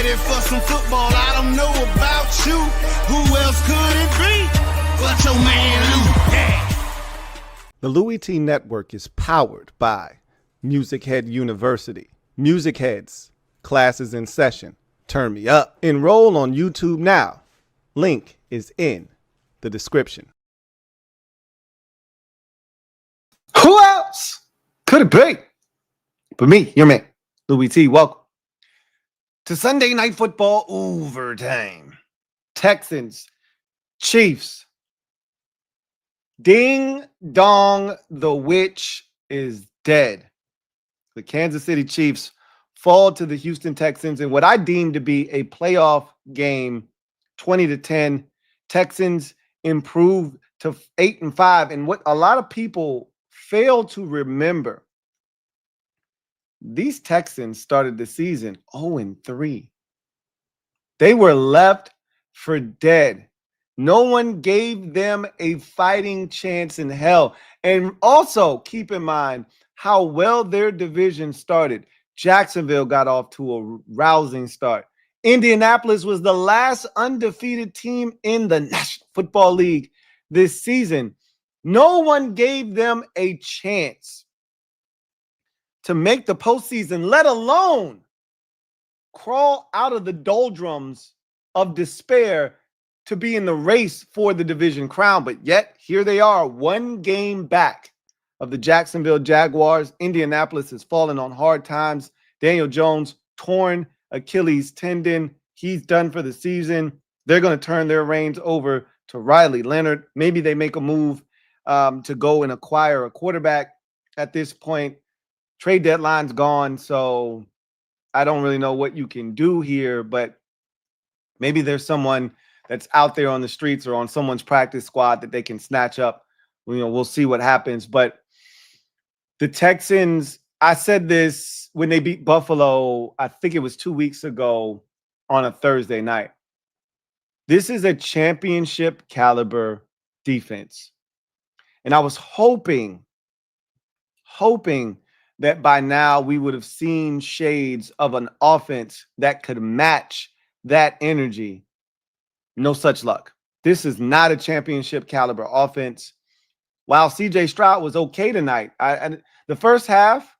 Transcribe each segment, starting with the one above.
ready for some football. I don't know about you. Who else could it be but your man Lou? Yeah. The LouieTeeNetwork is powered by MusicHead University. MusicHeads, classes in session. Turn me up. Enroll on YouTube now. Link is in the description. Who else could it be but me, your man, Louie T? Welcome to Sunday Night Football overtime. Texans, Chiefs. Ding dong, the witch is dead. The Kansas City Chiefs fall to the Houston Texans in what I deem to be a playoff game, 20-10. Texans improve to 8-5. And what a lot of people fail to remember, these Texans started the season 0-3. They were left for dead. No one gave them a fighting chance in hell. And also keep in mind how well their division started. Jacksonville got off to a rousing start. Indianapolis was the last undefeated team in the National Football League this season. No one gave them a chance to make the postseason, let alone crawl out of the doldrums of despair to be in the race for the division crown. But yet, here they are, one game back of the Jacksonville Jaguars. Indianapolis has fallen on hard times. Daniel Jones, torn Achilles tendon. He's done for the season. They're going to turn their reins over to Riley Leonard. Maybe they make a move to go and acquire a quarterback at this point. Trade deadline's gone, so I don't really know what you can do here, but maybe there's someone that's out there on the streets or on someone's practice squad that they can snatch up. You know, we'll see what happens. But the Texans, I said this when they beat Buffalo, I think it was 2 weeks ago on a Thursday night. This is a championship caliber defense. And I was hoping that by now we would have seen shades of an offense that could match that energy. No such luck. This is not a championship caliber offense. While CJ Stroud was okay tonight, the first half,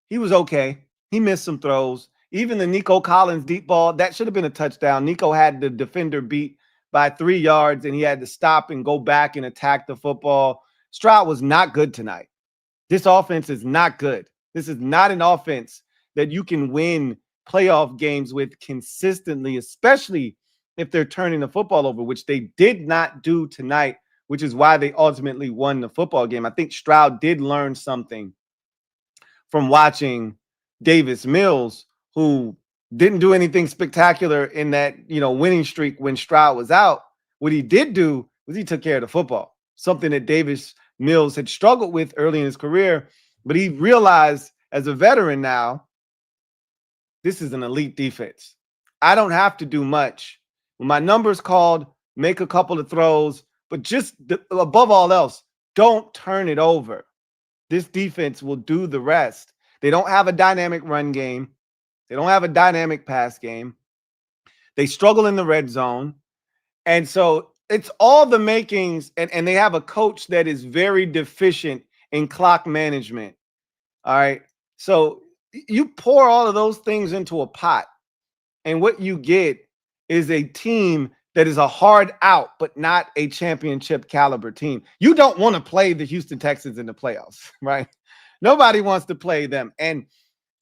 he was okay. He missed some throws. Even the Nico Collins deep ball, that should have been a touchdown. Nico had the defender beat by 3 yards, and he had to stop and go back and attack the football. Stroud was not good tonight. This offense is not good. This is not an offense that you can win playoff games with consistently, especially if they're turning the football over, which they did not do tonight, which is why they ultimately won the football game. I think Stroud did learn something from watching Davis Mills, who didn't do anything spectacular in that, winning streak when Stroud was out. What he did do was he took care of the football, something that Davis Mills had struggled with early in his career, but he realized as a veteran now, this is an elite defense. I don't have to do much. When my number's called, make a couple of throws, but just above all else, don't turn it over. This defense will do the rest. They don't have a dynamic run game. They don't have a dynamic pass game. They struggle in the red zone. And so it's all the makings, and they have a coach that is very deficient in clock management. All right. So you pour all of those things into a pot, and what you get is a team that is a hard out, but not a championship caliber team. You don't want to play the Houston Texans in the playoffs, right? Nobody wants to play them. And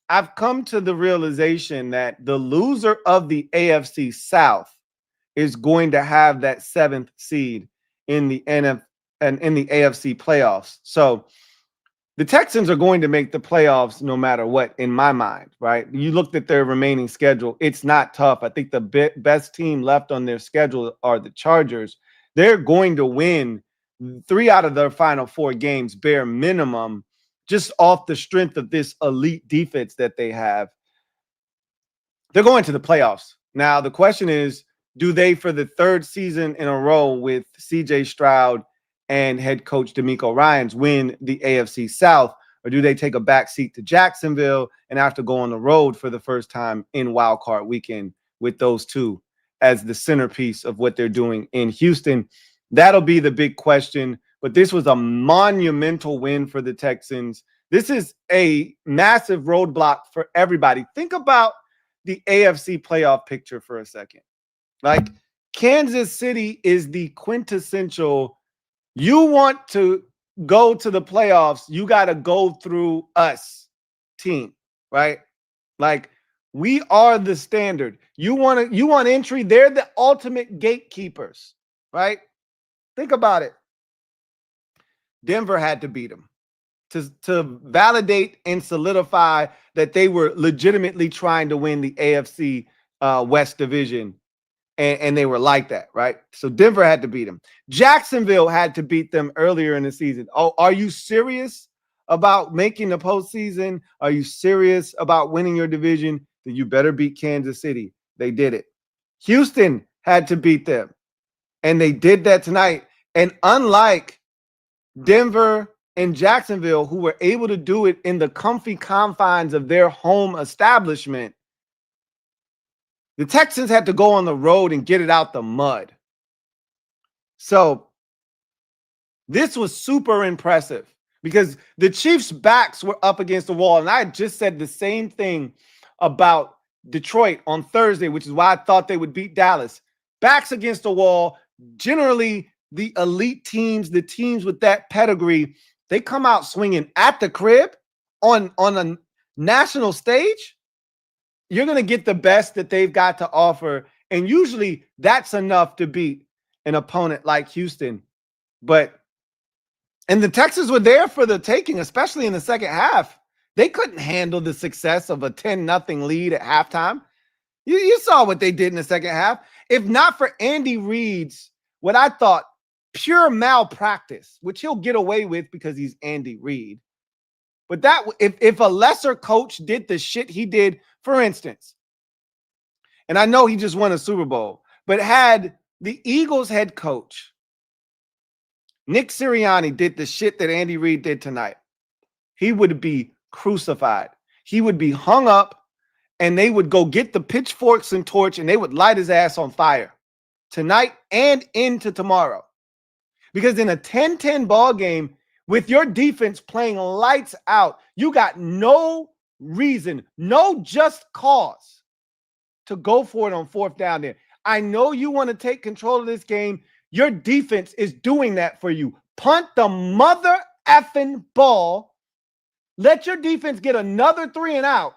I've come to the realization that the loser of the AFC South is going to have that 7th seed in the AFC playoffs. So the Texans are going to make the playoffs no matter what, in my mind, right? You looked at their remaining schedule. It's not tough. I think the best team left on their schedule are the Chargers. They're going to win 3 out of their final 4 games, bare minimum, just off the strength of this elite defense that they have. They're going to the playoffs. Now, the question is, do they, for the 3rd season in a row with CJ Stroud and head coach DeMeco Ryans, win the AFC South, or do they take a backseat to Jacksonville and have to go on the road for the first time in Wild Card Weekend with those two as the centerpiece of what they're doing in Houston. That'll be the big question. But this was a monumental win for the Texans. This is a massive roadblock for everybody. Think about the AFC playoff picture for a second. Like, Kansas City is the quintessential, you want to go to the playoffs, you got to go through us team, right? Like, we are the standard. You want entry, they're the ultimate gatekeepers, right? Think about it. Denver had to beat them to validate and solidify that they were legitimately trying to win the AFC West division. And they were like that, right? So Denver had to beat them. Jacksonville had to beat them earlier in the season. Oh, are you serious about making the postseason? Are you serious about winning your division? Then you better beat Kansas City. They did it. Houston had to beat them. And they did that tonight. And unlike Denver and Jacksonville, who were able to do it in the comfy confines of their home establishment, the Texans had to go on the road and get it out the mud. So this was super impressive because the Chiefs' backs were up against the wall. And I just said the same thing about Detroit on Thursday, which is why I thought they would beat Dallas. Backs against the wall. Generally, the elite teams, the teams with that pedigree, they come out swinging at the crib on a national stage. You're going to get the best that they've got to offer. And usually that's enough to beat an opponent like Houston. And the Texans were there for the taking, especially in the second half. They couldn't handle the success of a 10-0 lead at halftime. You saw what they did in the second half. If not for Andy Reid's, what I thought, pure malpractice, which he'll get away with because he's Andy Reid. But that if a lesser coach did the shit he did, for instance, and I know he just won a Super Bowl, but had the Eagles head coach, Nick Sirianni, did the shit that Andy Reid did tonight, he would be crucified. He would be hung up, and they would go get the pitchforks and torch, and they would light his ass on fire tonight and into tomorrow. Because in a 10-10 ball game, with your defense playing lights out, you got no reason, no just cause to go for it on fourth down there. I know you want to take control of this game. Your defense is doing that for you. Punt the mother effing ball. Let your defense get another 3 and out.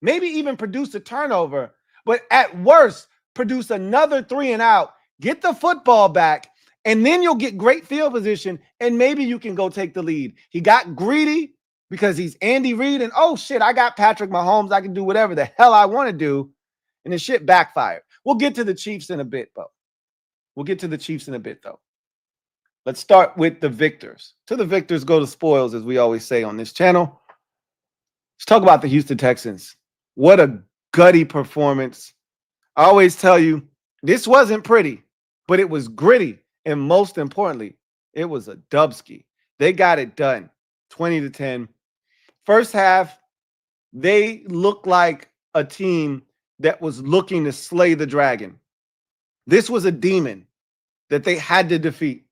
Maybe even produce a turnover. But at worst, produce another 3 and out. Get the football back. And then you'll get great field position, and maybe you can go take the lead. He got greedy because he's Andy Reid, and oh shit, I got Patrick Mahomes. I can do whatever the hell I want to do, and the shit backfired. We'll get to the Chiefs in a bit, though. Let's start with the victors. To the victors go the spoils, as we always say on this channel. Let's talk about the Houston Texans. What a gutty performance. I always tell you, this wasn't pretty, but it was gritty. And most importantly, it was a dubski. They got it done, 20-10. First half, they looked like a team that was looking to slay the dragon. This was a demon that they had to defeat.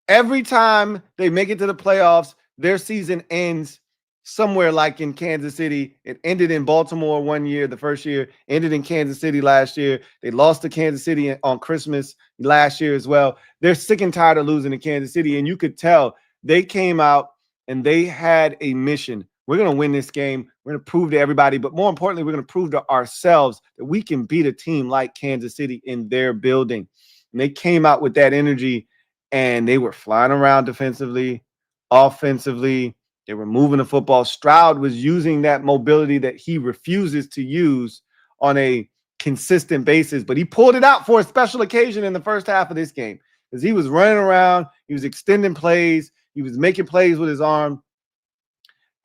Every time they make it to the playoffs, their season ends somewhere like in Kansas City. It ended in Baltimore one year, the first year, ended in Kansas City last year. They lost to Kansas City on Christmas last year as well. They're sick and tired of losing to Kansas City, and you could tell they came out and they had a mission. We're going to win this game. We're going to prove to everybody, but more importantly, we're going to prove to ourselves that we can beat a team like Kansas City in their building. And they came out with that energy, and they were flying around defensively, offensively. They were moving the football. Stroud was using that mobility that he refuses to use on a consistent basis, but he pulled it out for a special occasion in the first half of this game because he was running around. He was extending plays. He was making plays with his arm.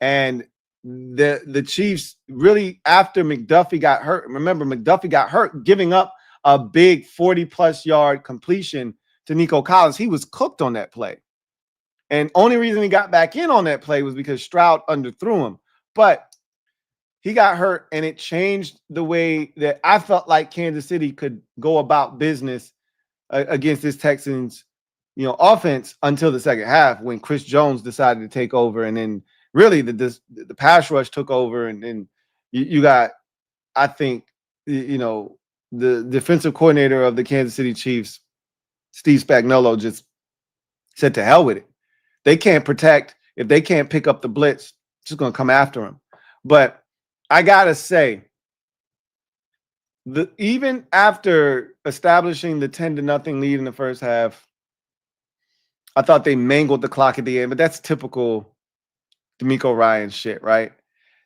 And the Chiefs really, after McDuffie got hurt, remember McDuffie got hurt, giving up a big 40-plus yard completion to Nico Collins. He was cooked on that play. And only reason he got back in on that play was because Stroud underthrew him. But he got hurt, and it changed the way that I felt like Kansas City could go about business against this Texans, offense until the second half when Chris Jones decided to take over, and then really the pass rush took over, and then you got, I think, the defensive coordinator of the Kansas City Chiefs, Steve Spagnuolo, just said to hell with it. They can't protect. If they can't pick up the blitz, it's just going to come after him. But I got to say, even after establishing the 10-0 lead in the first half, I thought they mangled the clock at the end, but that's typical D'Amico Ryan shit, right?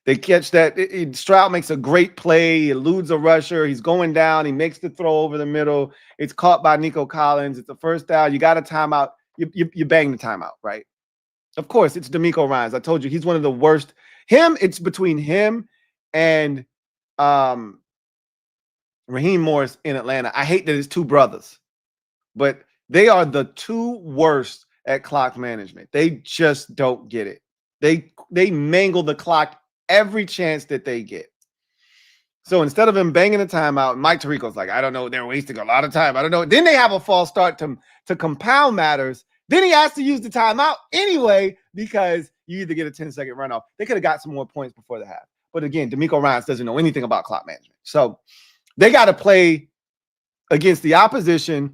They catch that. Stroud makes a great play. He eludes a rusher. He's going down. He makes the throw over the middle. It's caught by Nico Collins. It's a first down. You got a timeout. You bang the timeout, right? Of course, it's D'Amico Ryan. I told you, he's one of the worst. It's between him and Raheem Morris in Atlanta. I hate that it's two brothers, but they are the two worst at clock management. They just don't get it. They mangle the clock every chance that they get. So instead of him banging a timeout, Mike Tirico's like, I don't know, they're wasting a lot of time. I don't know. Then they have a false start to compound matters. Then he has to use the timeout anyway because you either get a 10-second runoff. They could have got some more points before the half. But again, D'Amico Ryans doesn't know anything about clock management. So they got to play against the opposition.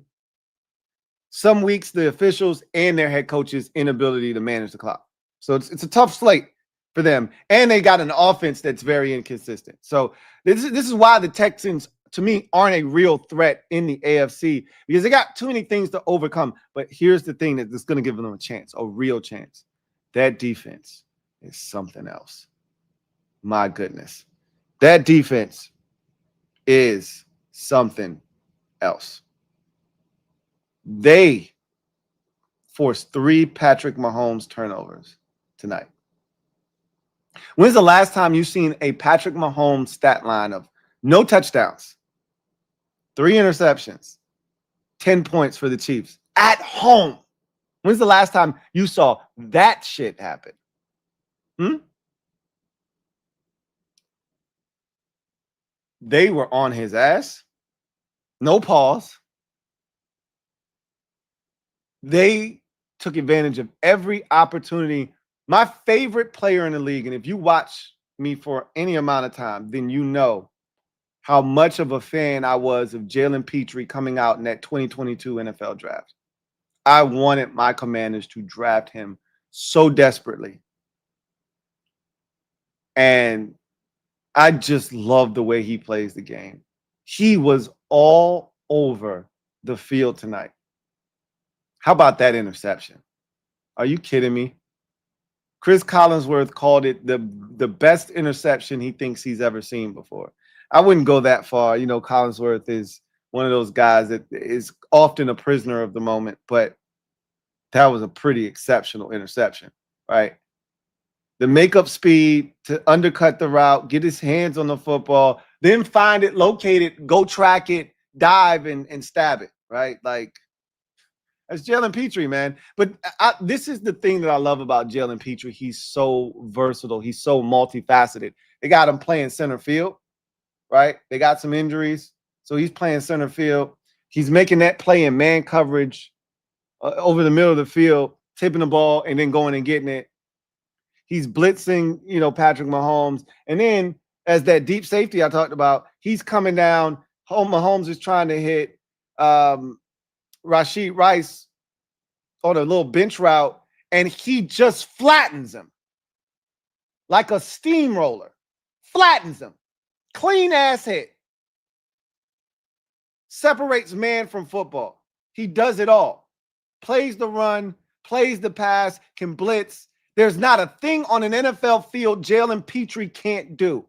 Some weeks, the officials and their head coach's inability to manage the clock. So it's a tough slate for them. And they got an offense that's very inconsistent. So this is why the Texans, to me, aren't a real threat in the AFC, because they got too many things to overcome. But here's the thing that's going to give them a chance, a real chance. That defense is something else. My goodness. That defense is something else. They forced 3 Patrick Mahomes turnovers tonight. When's the last time you've seen a Patrick Mahomes stat line of no touchdowns, 3 interceptions, 10 points for the Chiefs at home? When's the last time you saw that shit happen? They were on his ass. No pause. They took advantage of every opportunity. My favorite player in the league, and if you watch me for any amount of time, then you know how much of a fan I was of Jalen Petrie coming out in that 2022 NFL draft. I wanted my Commanders to draft him so desperately. And I just love the way he plays the game. He was all over the field tonight. How about that interception? Are you kidding me? Chris Collinsworth called it the best interception he thinks he's ever seen before. I wouldn't go that far. You know, Collinsworth is one of those guys that is often a prisoner of the moment, but that was a pretty exceptional interception, right? The makeup speed to undercut the route, get his hands on the football, then find it, locate it, go track it, dive and stab it, right? Like, that's Jalen Petrie, man. But this is the thing that I love about Jalen Petrie. He's so versatile. He's so multifaceted. They got him playing center field, right? They got some injuries, so he's playing center field. He's making that play in man coverage over the middle of the field, tipping the ball, and then going and getting it. He's blitzing, Patrick Mahomes. And then as that deep safety I talked about, he's coming down. Mahomes is trying to hit Rashid Rice on a little bench route, and he just flattens him like a steamroller. Flattens him. Clean ass hit. Separates man from football. He does it all. Plays the run, plays the pass, can blitz. There's not a thing on an NFL field Jalen Petrie can't do.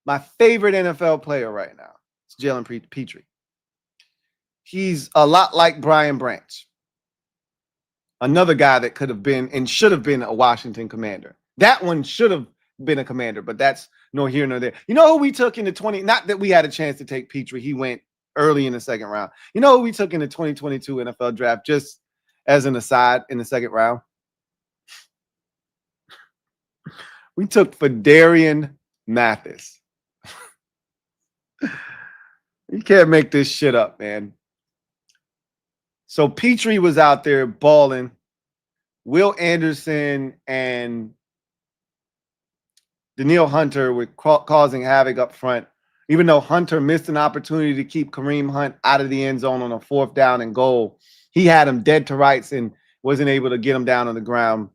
My favorite NFL player right now is Jalen Petrie. He's a lot like Brian Branch. Another guy that could have been and should have been a Washington Commander. That one should have been a Commander, but that's nor here nor there. You know who we took in the 20? Not that we had a chance to take Petrie. He went early in the second round. You know who we took in the 2022 NFL draft, just as an aside, in the second round? We took Fadarian Mathis. You can't make this shit up, man. So Petrie was out there balling. Will Anderson and Danielle Hunter were causing havoc up front, even though Hunter missed an opportunity to keep Kareem Hunt out of the end zone on a 4th down and goal. He had him dead to rights and wasn't able to get him down on the ground.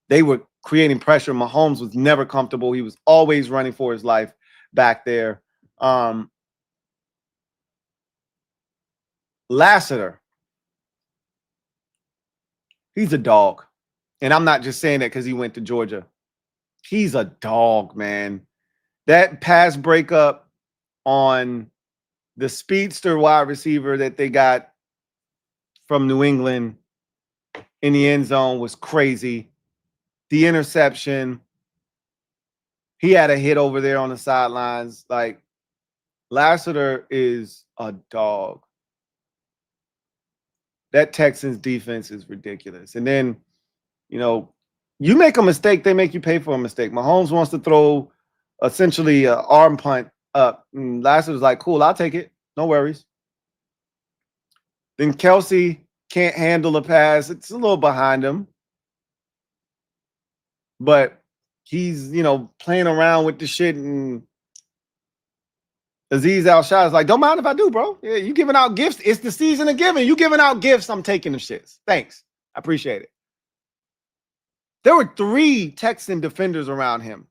They were creating pressure. Mahomes was never comfortable. He was always running for his life back there. Lassiter, he's a dog. And I'm not just saying that because he went to Georgia. He's a dog, man. That pass breakup on the speedster wide receiver that they got from New England in the end zone was crazy. The interception, he had a hit over there on the sidelines. Like, Lassiter is a dog. That Texans defense is ridiculous. And then, you know, you make a mistake, they make you pay for a mistake. Mahomes wants to throw essentially an arm punt up. And Lassiter's like, cool, I'll take it. No worries. Then Kelsey can't handle the pass. It's a little behind him. But he's, you know, playing around with the shit. And Azeez Al-Shah is like, don't mind if I do, bro. Yeah, you giving out gifts. It's the season of giving. You giving out gifts, I'm taking them shits. Thanks. I appreciate it. There were 3 Texan defenders around him.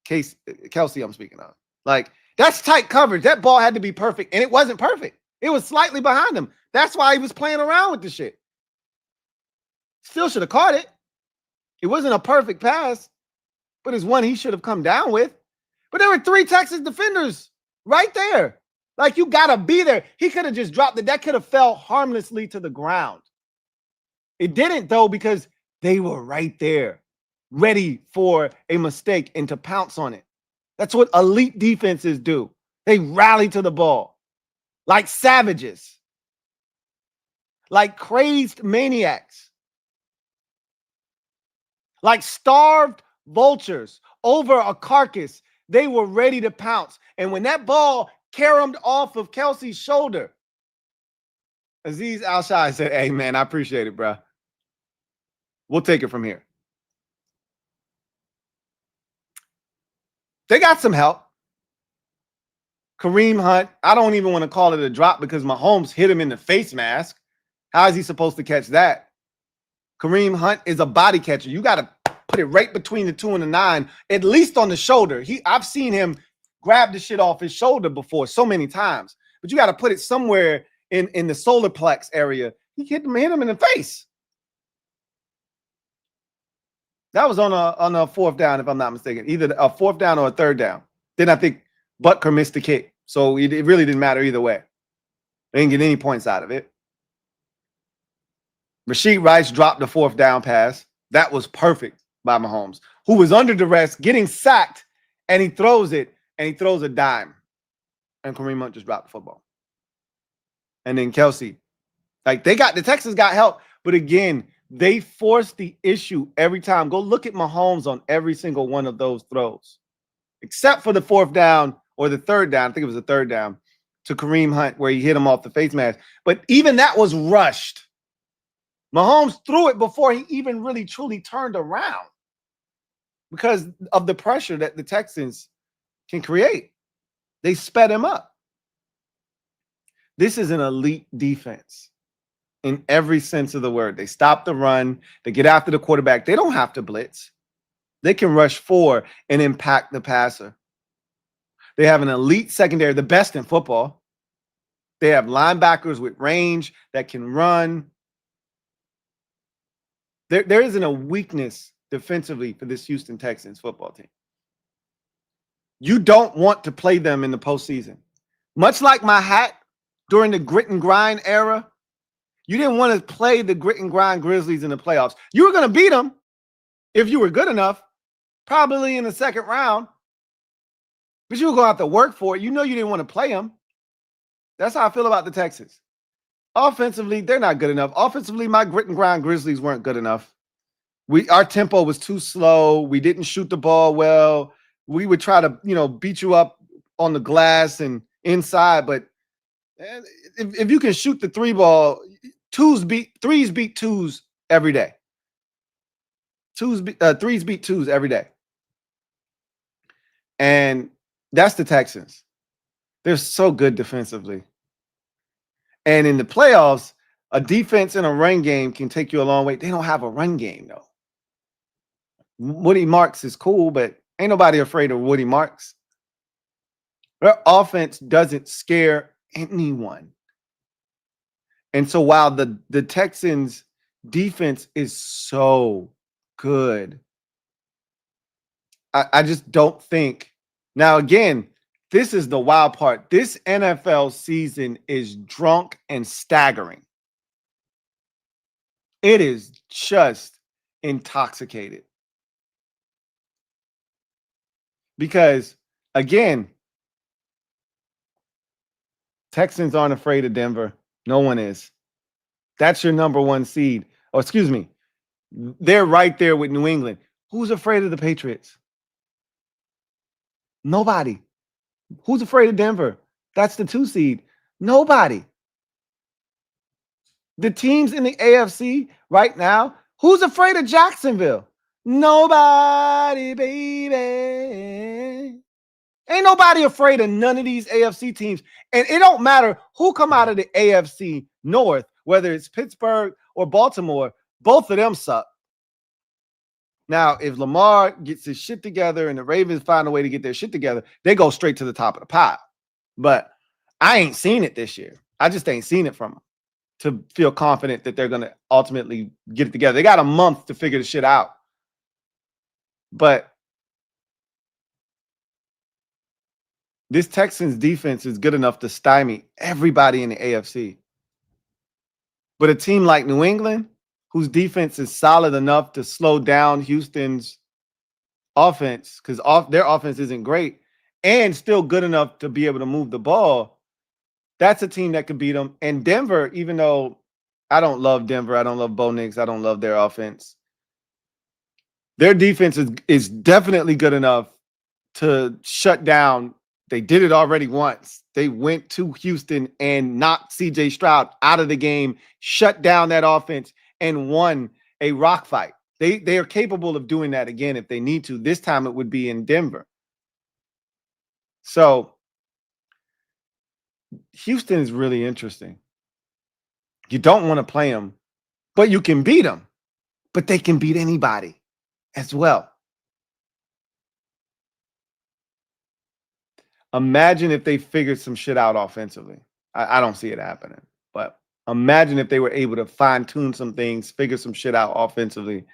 Kelsey, I'm speaking of. Like, that's tight coverage. That ball had to be perfect, and it wasn't perfect. It was slightly behind him. That's why he was playing around with the shit. Still should have caught it. It wasn't a perfect pass, but it's one he should have come down with. But there were 3 Texas defenders right there. Like, you got to be there. He could have just dropped it. That could have fell harmlessly to the ground. It didn't, though, because they were right there, ready for a mistake and to pounce on it. That's what elite defenses do. They rally to the ball like savages, like crazed maniacs, like starved vultures over a carcass. They were ready to pounce. And when that ball caromed off of Kelsey's shoulder, Azeez Al-Shah said, hey, man, I appreciate it, bro. We'll take it from here. They got some help. Kareem Hunt, I don't even want to call it a drop because Mahomes hit him in the face mask. How is he supposed to catch that? Kareem Hunt is a body catcher. You got to put it right between the 2 and the 9, at least on the shoulder. I've seen him grab the shit off his shoulder before so many times, but you got to put it somewhere in the solar plex area. He hit him in the face. That was on a 4th down, if I'm not mistaken. Either a 4th down or a 3rd down. Then I think Butker missed the kick. So it really didn't matter either way. They didn't get any points out of it. Rashid Rice dropped the 4th down pass. That was perfect by Mahomes, who was under duress, getting sacked, and he throws it, and he throws a dime. And Kareem Hunt just dropped the football. And then Kelsey. Like, the Texans got help, but again, they forced the issue every time. Go look at Mahomes on every single one of those throws, except for the 4th down or the 3rd down. I think it was the 3rd down to Kareem Hunt where he hit him off the face mask. But even that was rushed. Mahomes threw it before he even really truly turned around because of the pressure that the Texans can create. They sped him up. This is an elite defense. In every sense of the word. They stop the run. They get after the quarterback. They don't have to blitz. They can rush 4 and impact the passer. They have an elite secondary, the best in football. They have linebackers with range that can run. There isn't a weakness defensively for this Houston Texans football team. You don't want to play them in the postseason. Much like my hat during the grit and grind era, you didn't want to play the grit and grind Grizzlies in the playoffs. You were going to beat them if you were good enough, probably in the 2nd round. But you were going to have to work for it. You know you didn't want to play them. That's how I feel about the Texans. Offensively, they're not good enough. Offensively, my grit and grind Grizzlies weren't good enough. Our tempo was too slow. We didn't shoot the ball well. We would try to, beat you up on the glass and inside, but if you can shoot the three ball, threes beat twos every day. Threes beat twos every day. And that's the Texans. They're so good defensively. And in the playoffs, a defense in a run game can take you a long way. They don't have a run game, though. Woody Marks is cool, but ain't nobody afraid of Woody Marks. Their offense doesn't scare anyone. And so while the Texans defense is so good, I just don't think. Now, again, this is the wild part. This NFL season is drunk and staggering. It is just intoxicated. Because, again, Texans aren't afraid of Denver. No one is. That's your number one seed. Oh, excuse me. They're right there with New England. Who's afraid of the Patriots? Nobody. Who's afraid of Denver? That's the 2 seed. Nobody. The teams in the AFC right now, who's afraid of Jacksonville? Nobody, baby. Ain't nobody afraid of none of these AFC teams. And it don't matter who come out of the AFC North, whether it's Pittsburgh or Baltimore, both of them suck. Now, if Lamar gets his shit together and the Ravens find a way to get their shit together, they go straight to the top of the pile. But I ain't seen it this year. I just ain't seen it from them to feel confident that they're going to ultimately get it together. They got a month to figure the shit out. But this Texans defense is good enough to stymie everybody in the AFC. But a team like New England, whose defense is solid enough to slow down Houston's offense, because their offense isn't great, and still good enough to be able to move the ball, that's a team that could beat them. And Denver, even though I don't love Denver, I don't love Bo Nix, I don't love their offense, their defense is definitely good enough to shut down. They did it already once. They went to Houston and knocked CJ Stroud out of the game, shut down that offense, and won a rock fight. They are capable of doing that again if they need to. This time it would be in Denver. So Houston is really interesting. You don't want to play them, but you can beat them. But they can beat anybody as well. Imagine if they figured some shit out offensively. I don't see it happening. But imagine if they were able to fine-tune some things, figure some shit out offensively,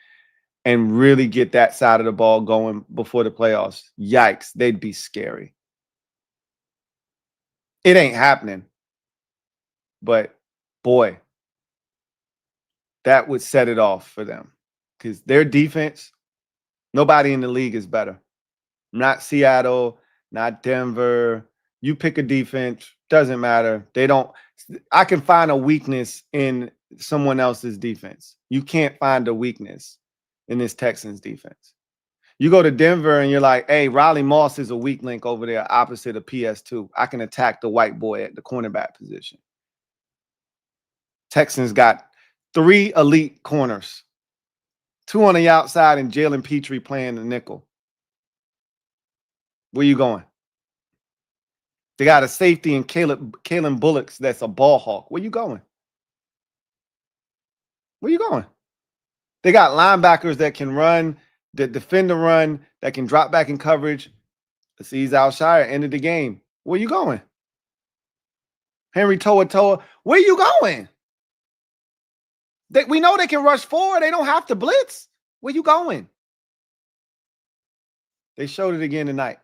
and really get that side of the ball going before the playoffs. Yikes, they'd be scary. It ain't happening. But, boy, that would set it off for them. Because their defense, nobody in the league is better. Not Seattle, not Denver. You pick a defense, doesn't matter. I can find a weakness in someone else's defense. You can't find a weakness in this Texans defense. You go to Denver and you're like, hey, Riley Moss is a weak link over there opposite of PS2. I can attack the white boy at the cornerback position. Texans got 3 elite corners, 2 on the outside and Jalen Petrie playing the nickel. Where you going? They got a safety in Kalen Bullocks that's a ball hawk. Where you going? Where you going? They got linebackers that can run, that defend the run, that can drop back in coverage. Azeez Al-Shire ended the game. Where you going? Henry Toa. Where you going? We know they can rush forward. They don't have to blitz. Where you going? They showed it again tonight.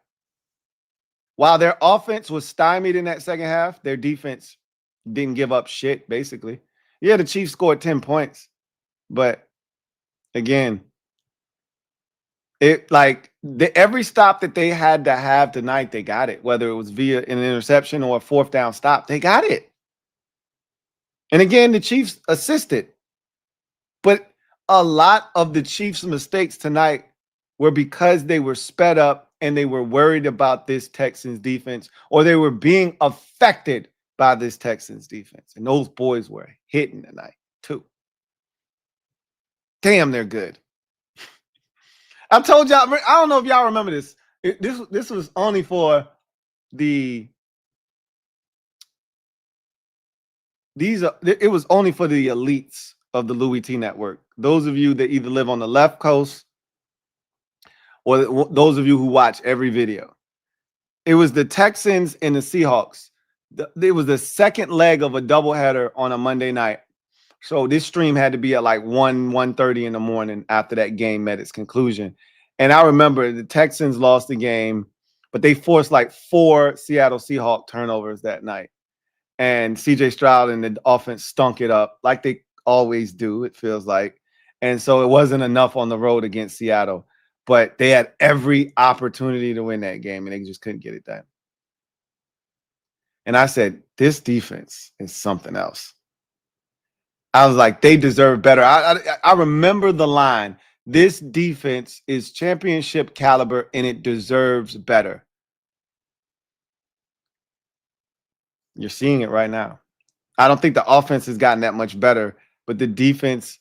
While their offense was stymied in that second half, their defense didn't give up shit, basically. Yeah, the Chiefs scored 10 points. But, again, every stop that they had to have tonight, they got it. Whether it was via an interception or a 4th down stop, they got it. And, again, the Chiefs assisted. But a lot of the Chiefs' mistakes tonight were because they were sped up and they were worried about this Texans defense, or they were being affected by this Texans defense. And those boys were hitting tonight too. Damn, they're good. I told y'all, I don't know if y'all remember this. This was only for it was only for the elites of the Louie T Network. Those of you that either live on the left coast or those of you who watch every video. It was the Texans and the Seahawks. It was the second leg of a doubleheader on a Monday night. So this stream had to be at like 1:30 in the morning after that game met its conclusion. And I remember the Texans lost the game, but they forced like 4 Seattle Seahawks turnovers that night. And CJ Stroud and the offense stunk it up like they always do, it feels like. And so it wasn't enough on the road against Seattle. But they had every opportunity to win that game, and they just couldn't get it done. And I said, this defense is something else. I was like, they deserve better. I remember the line, this defense is championship caliber, and it deserves better. You're seeing it right now. I don't think the offense has gotten that much better, but the defense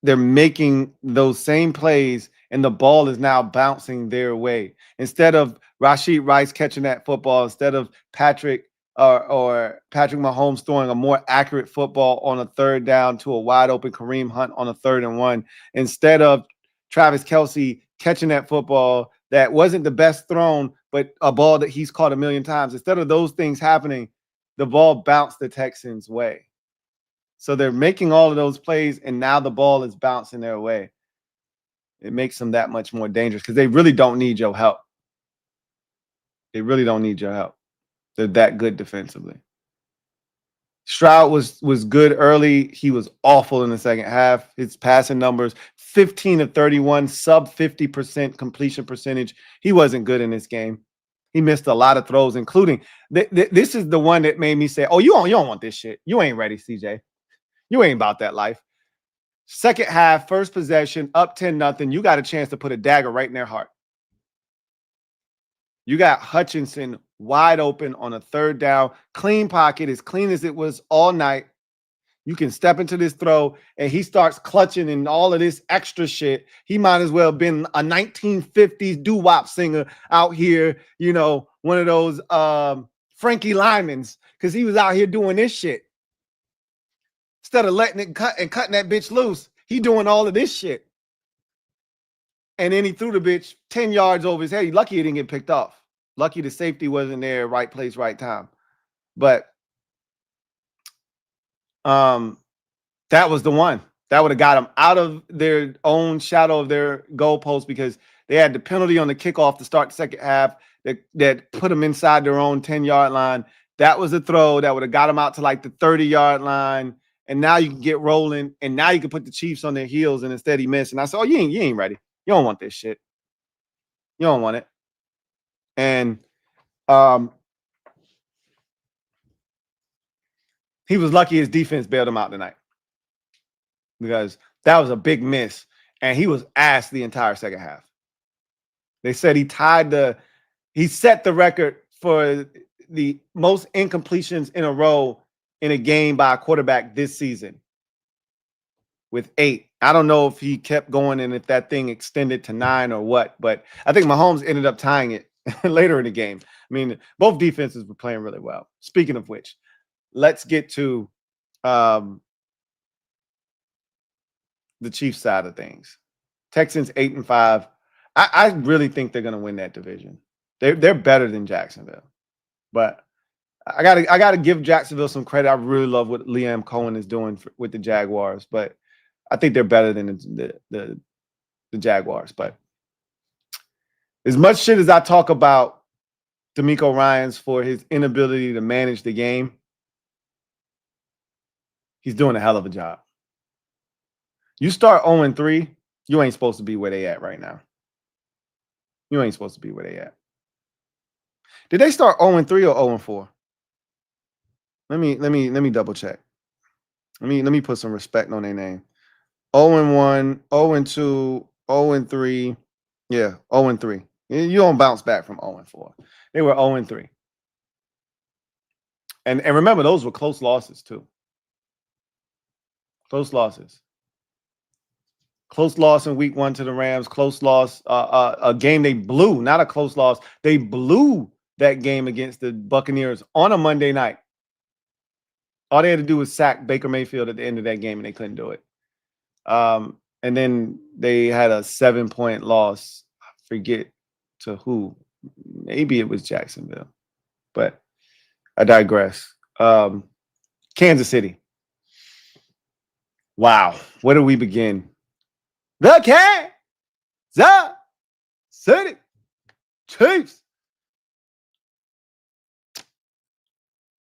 they're making those same plays, and the ball is now bouncing their way. Instead of Rashid Rice catching that football, instead of Patrick Mahomes throwing a more accurate football on a third down to a wide open Kareem Hunt on a 3rd and 1, instead of Travis Kelce catching that football that wasn't the best thrown, but a ball that he's caught a million times, instead of those things happening, the ball bounced the Texans' way. So they're making all of those plays, and now the ball is bouncing their way. It makes them that much more dangerous because they really don't need your help. They really don't need your help. They're that good defensively. Stroud was good early. He was awful in the second half. His passing numbers, 15 of 31, sub 50% completion percentage. He wasn't good in this game. He missed a lot of throws, including this is the one that made me say, oh, you don't want this shit. You ain't ready, CJ. You ain't about that life. Second half, first possession, up 10-0. You got a chance to put a dagger right in their heart. You got Hutchinson wide open on a 3rd down, clean pocket, as clean as it was all night. You can step into this throw, and he starts clutching and all of this extra shit. He might as well have been a 1950s doo-wop singer out here, you know, one of those Frankie Lymans, because he was out here doing this shit. Instead of letting it cut and cutting that bitch loose, he doing all of this shit. And then he threw the bitch 10 yards over his head. Lucky he didn't get picked off. Lucky the safety wasn't there, right place, right time. But that was the one. That would have got them out of their own shadow of their goalpost, because they had the penalty on the kickoff to start the second half that put them inside their own 10-yard line. That was a throw that would have got them out to like the 30-yard line. And now you can get rolling, and now you can put the Chiefs on their heels, and instead he missed. And I said, oh, you ain't ready. You don't want this shit. You don't want it. And he was lucky his defense bailed him out tonight, because that was a big miss, and he was ass the entire second half. They said he set the record for the most incompletions in a row in a game by a quarterback this season with 8. I don't know if he kept going and if that thing extended to 9 or what, but I think Mahomes ended up tying it later in the game. I mean, both defenses were playing really well. Speaking of which, let's get to the Chiefs side of things. Texans 8-5. I really think they're going to win that division. They're better than Jacksonville, but I gotta give Jacksonville some credit. I really love what Liam Cohen is doing with the Jaguars, but I think they're better than the Jaguars. But as much shit as I talk about DeMeco Ryans for his inability to manage the game, he's doing a hell of a job. You start 0-3, you ain't supposed to be where they at right now. You ain't supposed to be where they at. Did they start 0-3 or 0-4? Let me double check. Let me put some respect on their name. 0-1, 0-2, 0-3. Yeah, 0-3. You don't bounce back from 0-4. They were 0-3. And remember, those were close losses too. Close losses. Close loss in week 1 to the Rams. Close loss, a game they blew, not a close loss. They blew that game against the Buccaneers on a Monday night. All they had to do was sack Baker Mayfield at the end of that game, and they couldn't do it. And then they had a 7-point loss. I forget to who. Maybe it was Jacksonville, but I digress. Kansas City. Wow. Where do we begin? The Kansas City Chiefs.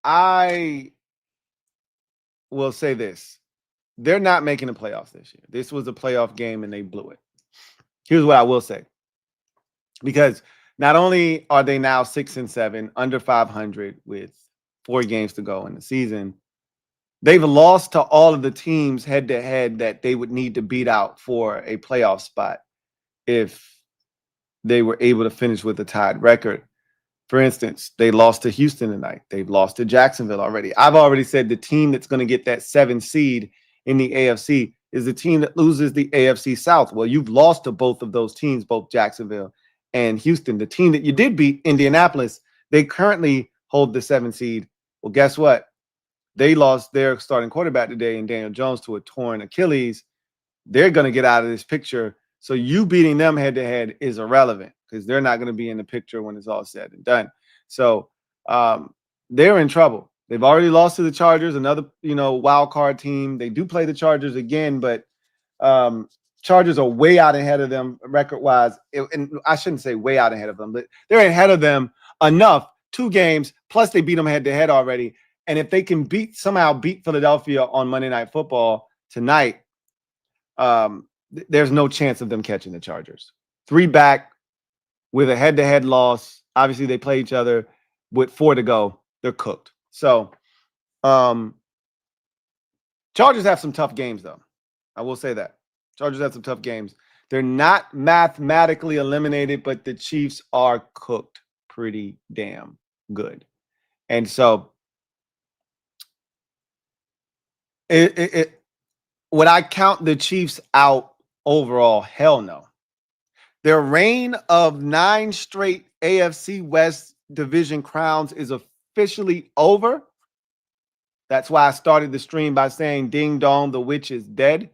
I will say this. They're not making the playoffs this year. This was a playoff game and they blew it. Here's what I will say. Because not only are they now 6-7, under 500 with 4 games to go in the season, they've lost to all of the teams head to head that they would need to beat out for a playoff spot if they were able to finish with a tied record. For instance, they lost to Houston tonight. They've lost to Jacksonville already. I've already said the team that's going to get that 7 seed in the AFC is the team that loses the AFC South. Well, you've lost to both of those teams, both Jacksonville and Houston. The team that you did beat, Indianapolis, they currently hold the 7 seed. Well, guess what? They lost their starting quarterback today in Daniel Jones to a torn Achilles. They're going to get out of this picture. So you beating them head to head is irrelevant because they're not going to be in the picture when it's all said and done. So they're in trouble. They've already lost to the Chargers, another wild card team. They do play the Chargers again, but Chargers are way out ahead of them record wise. And I shouldn't say way out ahead of them, but they're ahead of them enough. 2 games plus they beat them head to head already. And if they can somehow beat Philadelphia on Monday Night Football tonight, there's no chance of them catching the Chargers. 3 back with a head-to-head loss. Obviously, they play each other with 4 to go. They're cooked. So, Chargers have some tough games, though. I will say that. Chargers have some tough games. They're not mathematically eliminated, but the Chiefs are cooked pretty damn good. And so, would I count the Chiefs out overall? Hell no. Their reign of 9 straight AFC West division crowns is officially over. That's why I started the stream by saying, ding dong, the witch is dead.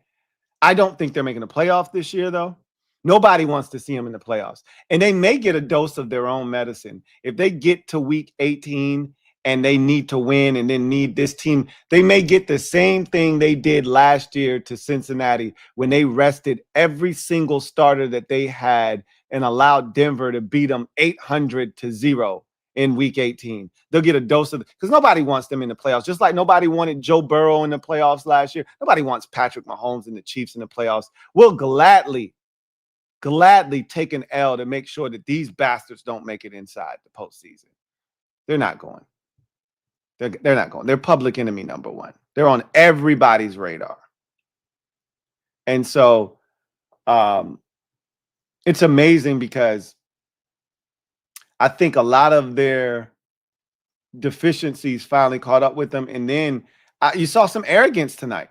I don't think they're making the playoffs this year, though. Nobody wants to see them in the playoffs. And they may get a dose of their own medicine. If they get to week 18 and they need to win and then need this team, they may get the same thing they did last year to Cincinnati when they rested every single starter that they had and allowed Denver to beat them 800-0 in week 18. They'll get a dose of it because nobody wants them in the playoffs. Just like nobody wanted Joe Burrow in the playoffs last year. Nobody wants Patrick Mahomes and the Chiefs in the playoffs. We'll gladly take an L to make sure that these bastards don't make it inside the postseason. They're not going. They're not going. They're public enemy number 1. They're on everybody's radar. And so it's amazing because I think a lot of their deficiencies finally caught up with them. And then you saw some arrogance tonight,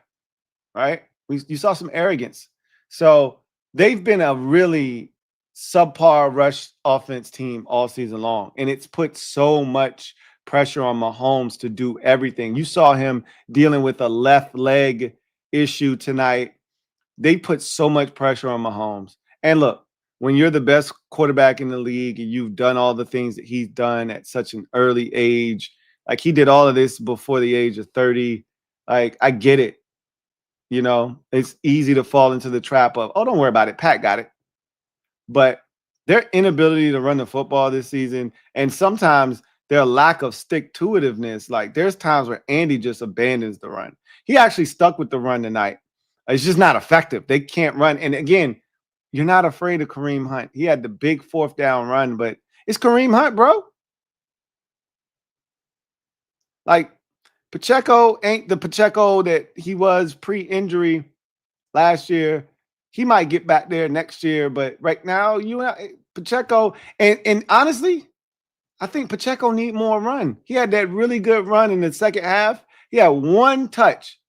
right? You saw some arrogance. So they've been a really subpar rush offense team all season long. And it's put so much pressure on Mahomes to do everything. You saw him dealing with a left leg issue tonight. They put so much pressure on Mahomes. And look, when you're the best quarterback in the league and you've done all the things that he's done at such an early age, like he did all of this before the age of 30, like I get it. It's easy to fall into the trap of, oh, don't worry about it. Pat got it. But their inability to run the football this season, and sometimes their lack of stick-to-itiveness, like there's times where Andy just abandons the run. He actually stuck with the run tonight. It's just not effective. They can't run. And again, you're not afraid of Kareem Hunt. He had the big 4th down run, but it's Kareem Hunt, bro. Like, Pacheco ain't the Pacheco that he was pre-injury last year. He might get back there next year, but right now, Pacheco, and honestly, I think Pacheco need more run. He had that really good run in the second half. He had one touch.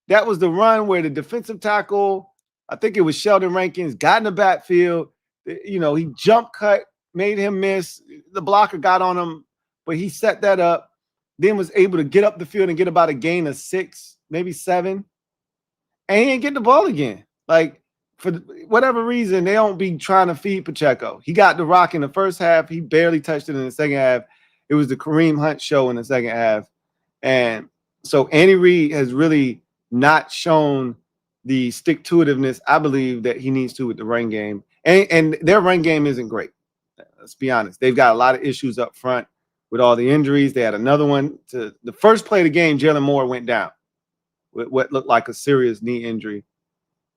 That was the run where the defensive tackle, I think it was Sheldon Rankins, got in the backfield. He jump cut, made him miss. The blocker got on him, but he set that up, then was able to get up the field and get about a gain of 6, maybe 7. And he didn't get the ball again. Like, for whatever reason, they don't be trying to feed Pacheco. He got the rock in the first half. He barely touched it in the second half. It was the Kareem Hunt show in the second half. And so Andy Reid has really not shown the stick-to-itiveness I believe that he needs to with the run game. And their run game isn't great. Let's be honest. They've got a lot of issues up front with all the injuries. They had another one. To the first play of the game, Jalen Moore went down with what looked like a serious knee injury.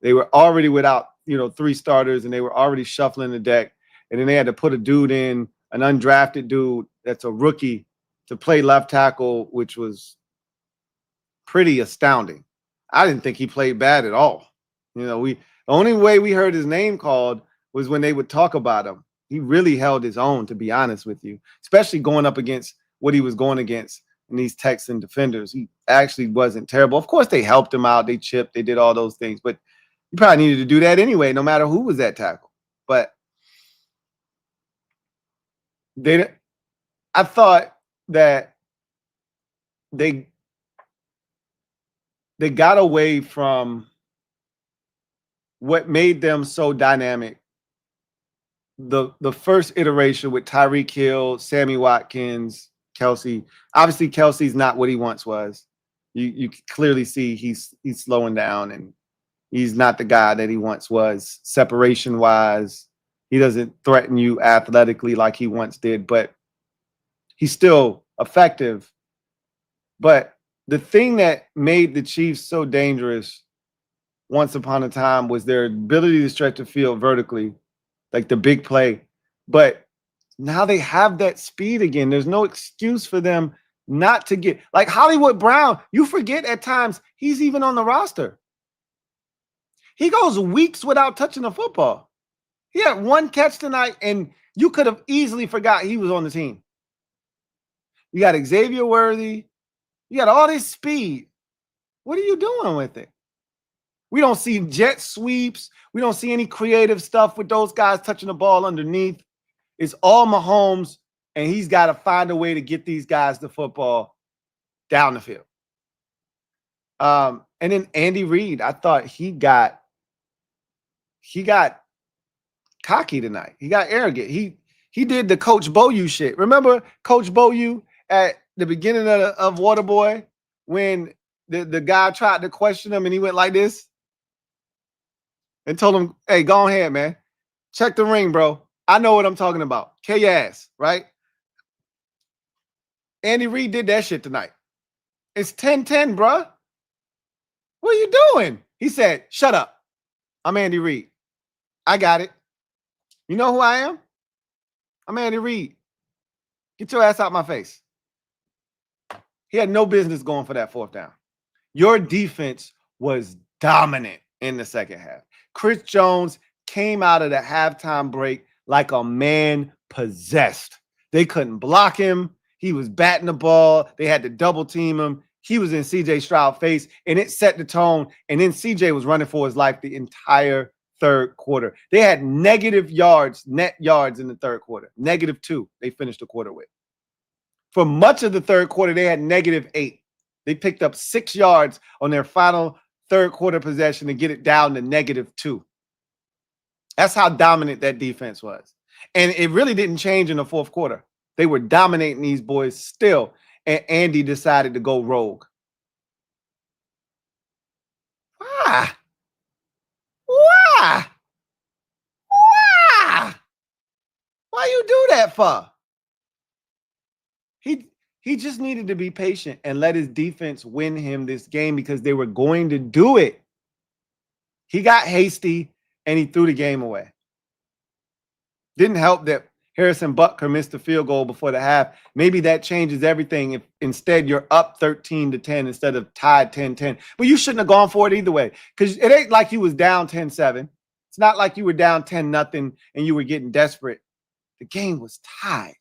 They were already without, 3 starters, and they were already shuffling the deck. And then they had to put a dude in, an undrafted dude that's a rookie, to play left tackle, which was pretty astounding. I didn't think he played bad at all. The only way we heard his name called was when they would talk about him. He really held his own, to be honest with you, especially going up against what he was going against in these Texan defenders. He actually wasn't terrible. Of course, they helped him out. They chipped. They did all those things. But you probably needed to do that anyway, no matter who was at tackle. But I thought that they got away from what made them so dynamic. The first iteration with Tyreek Hill, Sammy Watkins, Kelsey. Obviously, Kelsey's not what he once was. You clearly see he's slowing down, and he's not the guy that he once was. Separation-wise, he doesn't threaten you athletically like he once did, but he's still effective. But the thing that made the Chiefs so dangerous once upon a time was their ability to stretch the field vertically, like the big play. But now they have that speed again. There's no excuse for them not to get, like Hollywood Brown. You forget at times he's even on the roster. He goes weeks without touching the football. He had one catch tonight, and you could have easily forgot he was on the team. You got Xavier Worthy. You got all this speed. What are you doing with it? We don't see jet sweeps. We don't see any creative stuff with those guys touching the ball underneath. It's all Mahomes, and he's got to find a way to get these guys the football down the field. And then Andy Reid, I thought he got cocky tonight. He got arrogant. He did the Coach Boyu shit. Remember Coach Boyu at the beginning of Waterboy when the guy tried to question him and he went like this and told him, hey, go ahead, man. Check the ring, bro. I know what I'm talking about. K your ass, right? Andy Reid did that shit tonight. It's 10-10, bro. What are you doing? He said, shut up. I'm Andy Reid. I got it. You know who I am? I'm Andy Reid. Get your ass out my face. He had no business going for that 4th down. Your defense was dominant in the second half. Chris Jones came out of the halftime break like a man possessed. They couldn't block him. He was batting the ball. They had to double team him. He was in CJ Stroud's face, and it set the tone. And then CJ was running for his life the entire third quarter. They had negative yards, net yards in the third quarter. -2 they finished the quarter with. For much of the third quarter, they had -8. They picked up 6 yards on their final third quarter possession to get it down to -2. That's how dominant that defense was. And it really didn't change in the fourth quarter. They were dominating these boys still, and Andy decided to go rogue. Why? Why? Why? Why you do that for? He just needed to be patient and let his defense win him this game because they were going to do it. He got hasty and he threw the game away. Didn't help that Harrison Butker missed the field goal before the half. Maybe that changes everything if instead you're up 13-10 instead of tied 10-10. But you shouldn't have gone for it either way, because it ain't like you was down 10-7. It's not like you were down 10-0 and you were getting desperate. The game was tied.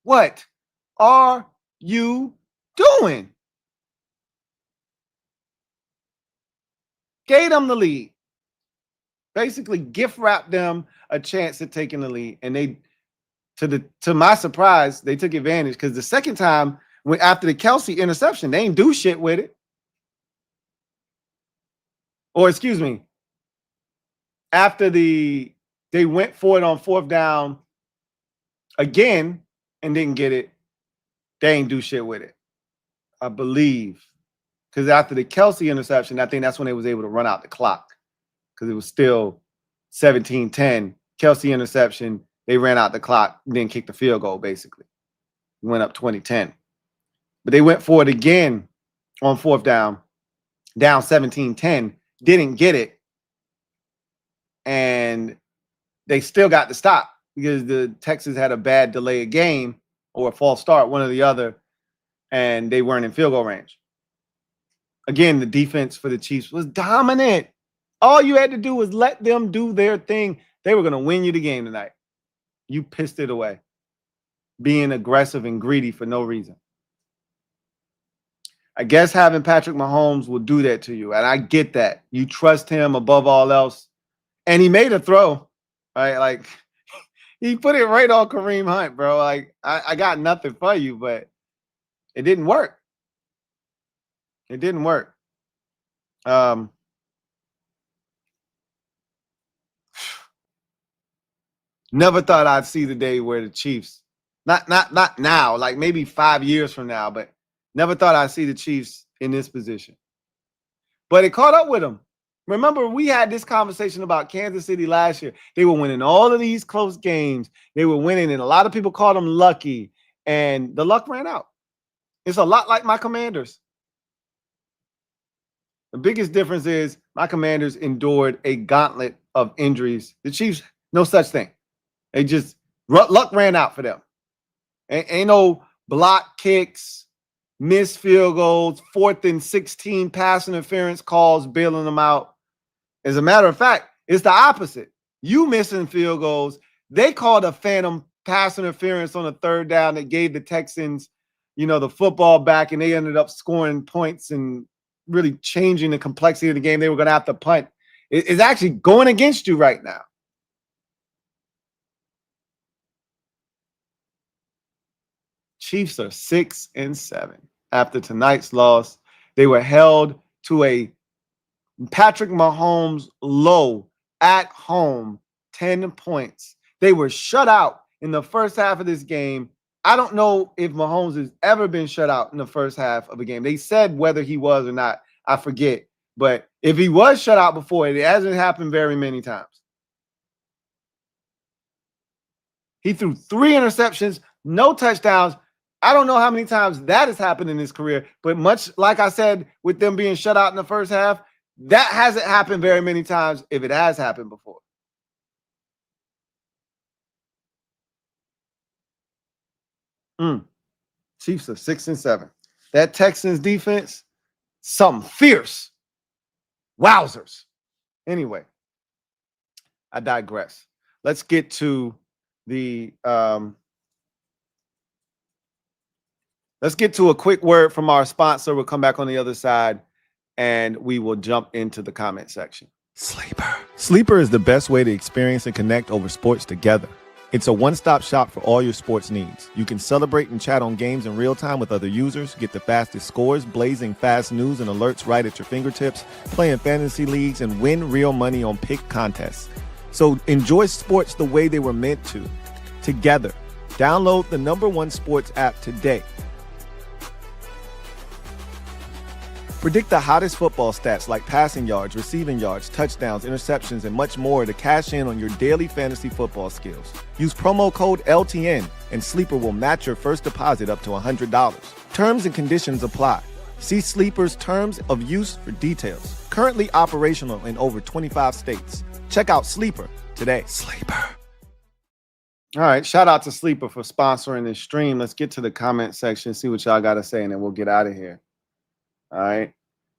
What are you doing? Gave them the lead. Basically gift wrapped them a chance at taking the lead. And they, to my surprise, they took advantage, because the second time, after the Kelsey interception, they ain't do shit with it. Or excuse me, after they went for it on 4th down again and didn't get it, they ain't do shit with it, I believe. Because after the Kelsey interception, I think that's when they was able to run out the clock, because it was still 17-10. Kelsey interception, they ran out the clock, then kicked the field goal, basically. Went up 20-10. But they went for it again on 4th down, down 17-10, didn't get it. And they still got the stop because the Texans had a bad delay of game or a false start, one or the other, and they weren't in field goal range. Again, the defense for the Chiefs was dominant. All you had to do was let them do their thing. They were going to win you the game tonight. You pissed it away, being aggressive and greedy for no reason. I guess having Patrick Mahomes will do that to you, and I get that. You trust him above all else. And he made a throw, right? Like, he put it right on Kareem Hunt, bro. Like, I got nothing for you, but it didn't work. It didn't work. Never thought I'd see the day where the Chiefs, not now, like maybe 5 years from now, but never thought I'd see the Chiefs in this position. But it caught up with them. Remember, we had this conversation about Kansas City last year. They were winning all of these close games. They were winning, and a lot of people called them lucky, and the luck ran out. It's a lot like my Commanders. The biggest difference is my Commanders endured a gauntlet of injuries. The Chiefs, no such thing. They just, luck ran out for them. Ain't no block kicks, missed field goals, 4th and 16 pass interference calls bailing them out. As a matter of fact, it's the opposite. You missing field goals. They called a phantom pass interference on a 3rd down that gave the Texans, the football back, and they ended up scoring points and really changing the complexity of the game. They were going to have to punt. It's actually going against you right now. Chiefs are 6-7 after tonight's loss. They were held to a Patrick Mahomes low at home, 10 points. They were shut out in the first half of this game. I don't know if Mahomes has ever been shut out in the first half of a game. They said whether he was or not, I forget. But if he was shut out before, it hasn't happened very many times. He threw 3 interceptions, no touchdowns. I don't know how many times that has happened in his career, but much like I said with them being shut out in the first half, that hasn't happened very many times if it has happened before. Chiefs are 6-7. That Texans defense, something fierce. Wowzers. Anyway, I digress. Let's get to the let's get to a quick word from our sponsor. We'll come back on the other side, and we will jump into the comment section. Sleeper. Sleeper is the best way to experience and connect over sports together. It's a one-stop shop for all your sports needs. You can celebrate and chat on games in real time with other users, get the fastest scores, blazing fast news and alerts right at your fingertips, play in fantasy leagues, and win real money on pick contests. So enjoy sports the way they were meant to, together. Download the #1 sports app today. Predict the hottest football stats like passing yards, receiving yards, touchdowns, interceptions, and much more to cash in on your daily fantasy football skills. Use promo code LTN and Sleeper will match your first deposit up to $100. Terms and conditions apply. See Sleeper's terms of use for details. Currently operational in over 25 states. Check out Sleeper today. Sleeper. All right. Shout out to Sleeper for sponsoring this stream. Let's get to the comment section, see what y'all got to say, and then we'll get out of here. All right.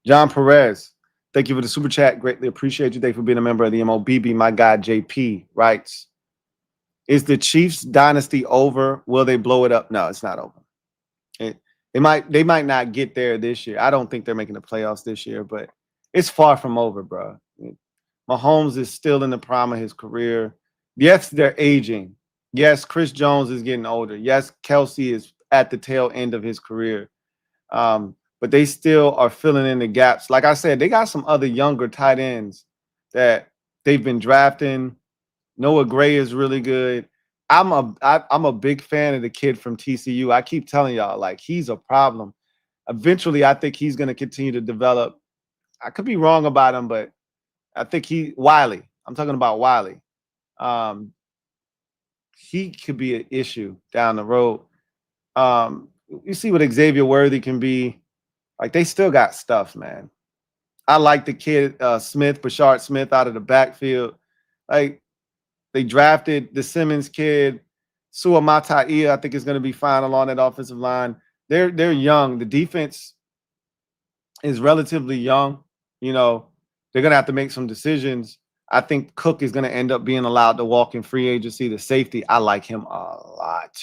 John Perez, thank you for the super chat. Greatly appreciate you. Thank you for being a member of the MOBB. My guy, JP, writes, is the Chiefs dynasty over? Will they blow it up? No, it's not over. They might not get there this year. I don't think they're making the playoffs this year, but it's far from over, bro. Mahomes is still in the prime of his career. Yes, they're aging. Yes, Chris Jones is getting older. Yes, Kelsey is at the tail end of his career. But they still are filling in the gaps. Like I said, they got some other younger tight ends that they've been drafting. Noah Gray is really good. I'm a big fan of the kid from TCU. I keep telling y'all, like, he's a problem. Eventually, I think he's going to continue to develop. I could be wrong about him, but I think Wiley. I'm talking about Wiley. He could be an issue down the road. You see what Xavier Worthy can be. Like, they still got stuff, man. I like the kid Smith, Bashard Smith, out of the backfield. Like, they drafted the Simmons kid, Sua Mataia, I think is going to be fine along that offensive line. They're young. The defense is relatively young. You know, they're going to have to make some decisions. I think Cook is going to end up being allowed to walk in free agency. The safety, I like him a lot.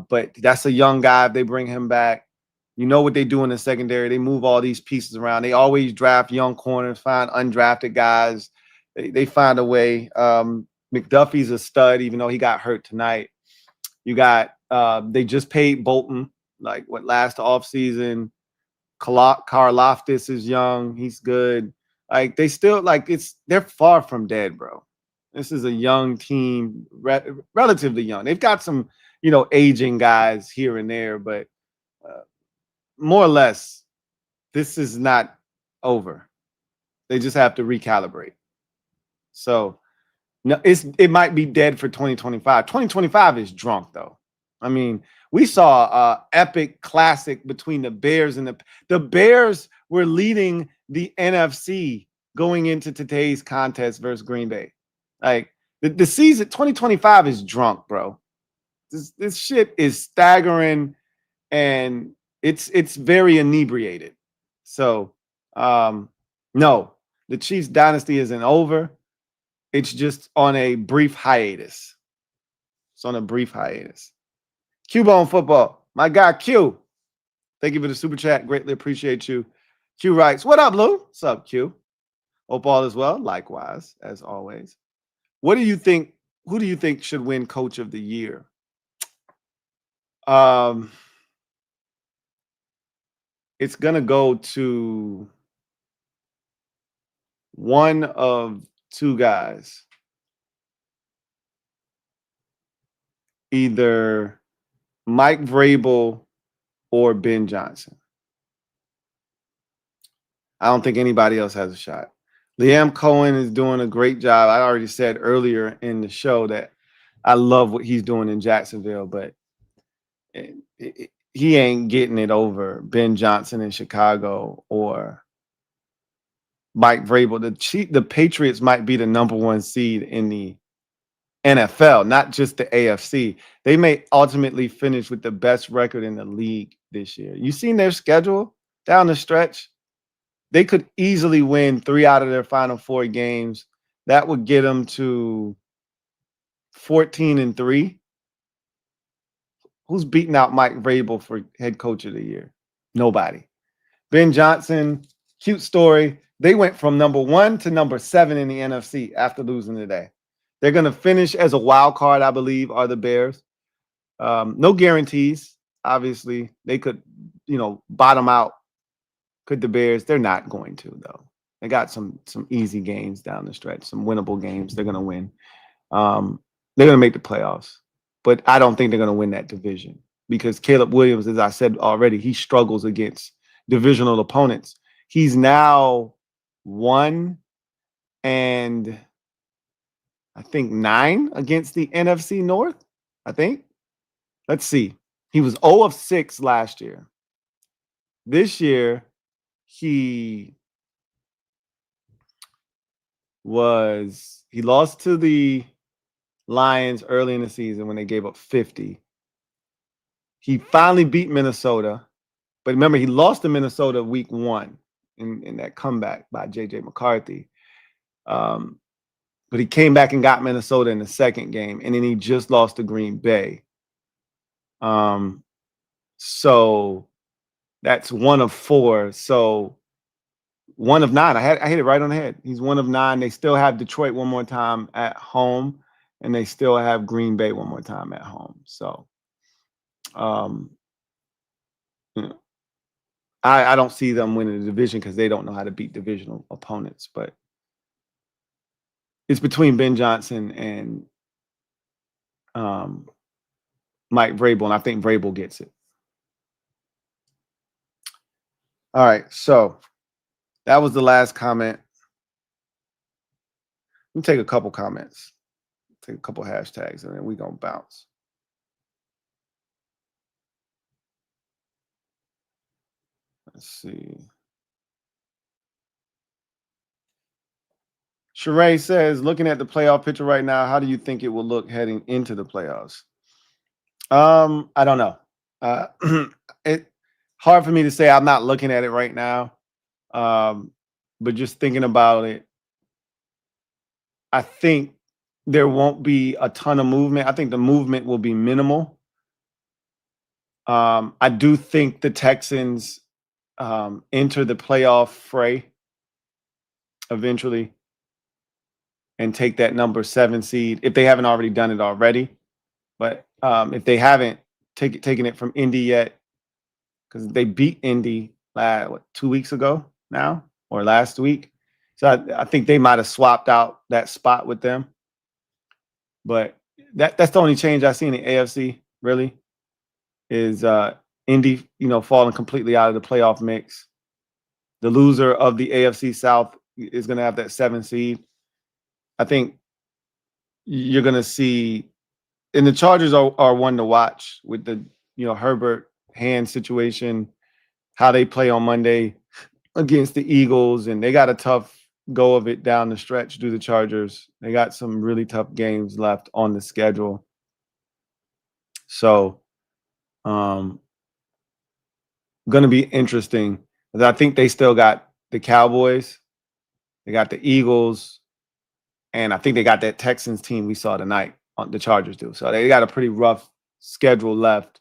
But that's a young guy. If they bring him back, you know what they do in the secondary. They move all these pieces around. They always draft young corners, find undrafted guys. They find a way. McDuffie's a stud, even though he got hurt tonight. You got they just paid Bolton, like last offseason. Karlaftis is young. He's good. Like they still they're far from dead, bro. This is a young team, relatively young. They've got some, aging guys here and there, but more or less, this is not over. They just have to recalibrate. So no, it might be dead for 2025. 2025 is drunk, though. I mean, we saw an epic classic between the Bears and the Bears were leading the NFC going into today's contest versus Green Bay. Like the season 2025 is drunk, bro. This shit is staggering and it's very inebriated. So no, the Chiefs dynasty isn't over. It's just on a brief hiatus. It's on a brief hiatus. Cubone football. My guy Q. Thank you for the super chat. Greatly appreciate you. Q writes, what up, Lou? What's up, Q? Hope all is well. Likewise, as always. What do you think? Who do you think should win Coach of the Year? It's gonna go to one of two guys. Either Mike Vrabel or Ben Johnson. I don't think anybody else has a shot. Liam Cohen is doing a great job. I already said earlier in the show that I love what he's doing in Jacksonville, but he ain't getting it over Ben Johnson in Chicago or Mike Vrabel. The Patriots might be the number one seed in the NFL, not just the AFC. They may ultimately finish with the best record in the league this year. You seen their schedule down the stretch? They could easily win 3 out of their final 4 games. That would get them to 14-3. Who's beating out Mike Vrabel for head coach of the year? Nobody. Ben Johnson, cute story. They went from number 1 to number 7 in the NFC after losing today. They're going to finish as a wild card, I believe, are the Bears. No guarantees. Obviously, they could, bottom out. Could the Bears? They're not going to, though. They got some easy games down the stretch, some winnable games. They're going to win. They're going to make the playoffs. But I don't think they're going to win that division because Caleb Williams, as I said already, he struggles against divisional opponents. He's now 1 and I think 9 against the NFC North, I think. Let's see. He was 0 of 6 last year. This year, he lost to the Lions early in the season when they gave up 50. He finally beat Minnesota. But remember, he lost to Minnesota week 1 in that comeback by J.J. McCarthy. But he came back and got Minnesota in the second game, and then he just lost to Green Bay. So that's 1 of 4. So 1 of 9. I hit it right on the head. He's 1 of 9. They still have Detroit one more time at home, and they still have Green Bay one more time at home. So, you know, I don't see them winning the division because they don't know how to beat divisional opponents. But it's between Ben Johnson and Mike Vrabel, and I think Vrabel gets it. All right, so that was the last comment. Let me take a couple comments, take a couple hashtags, and then we're going to bounce. Let's see. Sheree says, looking at the playoff picture right now, how do you think it will look heading into the playoffs? I don't know. It hard for me to say. I'm not looking at it right now. But just thinking about it, I think there won't be a ton of movement. I think the movement will be minimal. I do think the Texans enter the playoff fray eventually and take that number 7 seed if they haven't already done it already. But if they haven't taken it from Indy yet, because they beat Indy 2 weeks ago now or last week. So I think they might have swapped out that spot with them. But that's the only change I see in the AFC, really, is Indy, falling completely out of the playoff mix. The loser of the AFC South is going to have that 7 seed. I think you're going to see, and the Chargers are one to watch with the, Herbert hand situation, how they play on Monday against the Eagles, and they got a tough go of it down the stretch, do the Chargers. They got some really tough games left on the schedule. So, going to be interesting. I think they still got the Cowboys, they got the Eagles, and I think they got that Texans team we saw tonight. The Chargers do. So they got a pretty rough schedule left